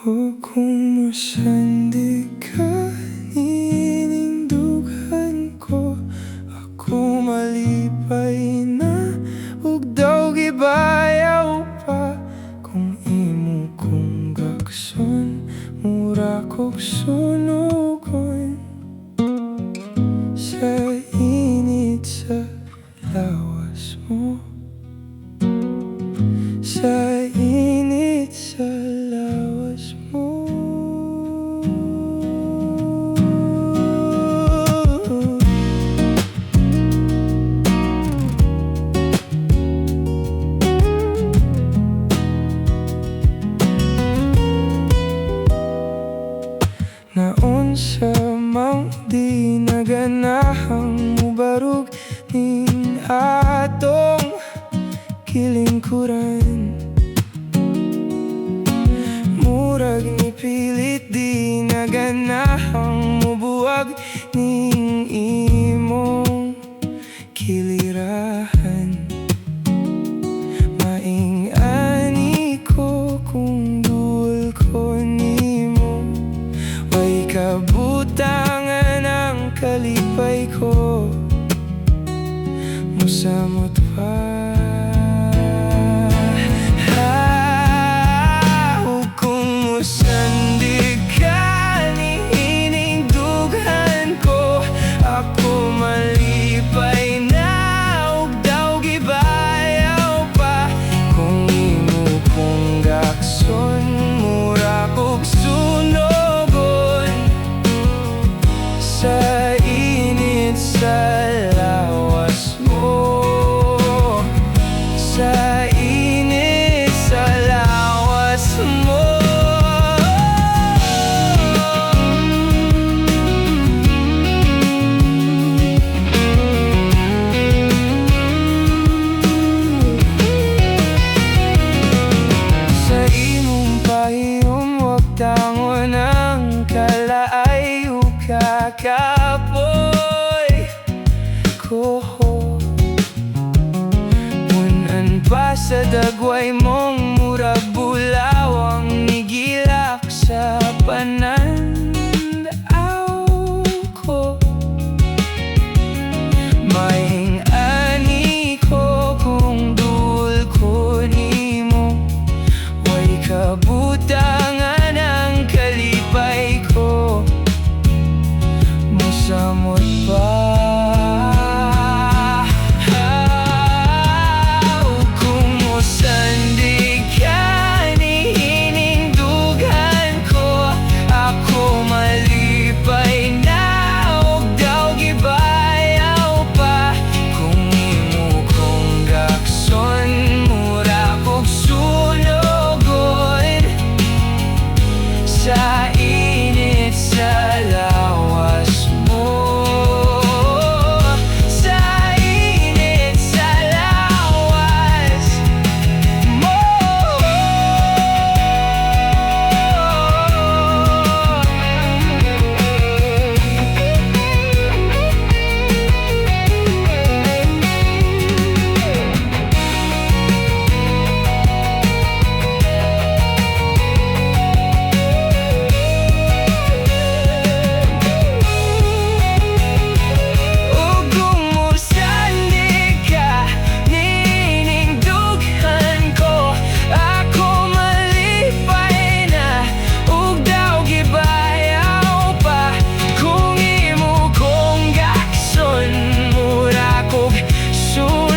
O kung masandi ka, ninindughan ko. Ako malipay na, ug daw gibayaw pa. Kung imo kong gakson, mura kog sunugon. Sa init sa lawas mo, sa init sa lawas mo. Naon sa mang di naganahang mubarog nin atong kilingkuran. Murag ni pilit di naganahang mubuwag ning imong kilirahan. Maing-ani ko kung duol ko nimo, way kabutangan ang kalipay ko. Musamot pa sandig ka, ninindughan ko. Ako malipay na, ug daw gibayaw pa. Kung imo kong gakson, mura kog sunugon. Sa init sa lawas mo, sa init sa lawas mo. Tangon ang kalaayo kakapoy ko. Munan pa sa dagway mong murag bulawang nigilak sa panandaw ko. Maing-ani ko kung duol ko nimo, way kabutangan kalipay ko. Musamot pa kung mosandig ka, ninindughan ko. Ako malipay na, ug daw gibayaw pa. Kung imo kong gakson, mura kog sunugon. Sa init sa lawas mo, sa init sa lawas mo. So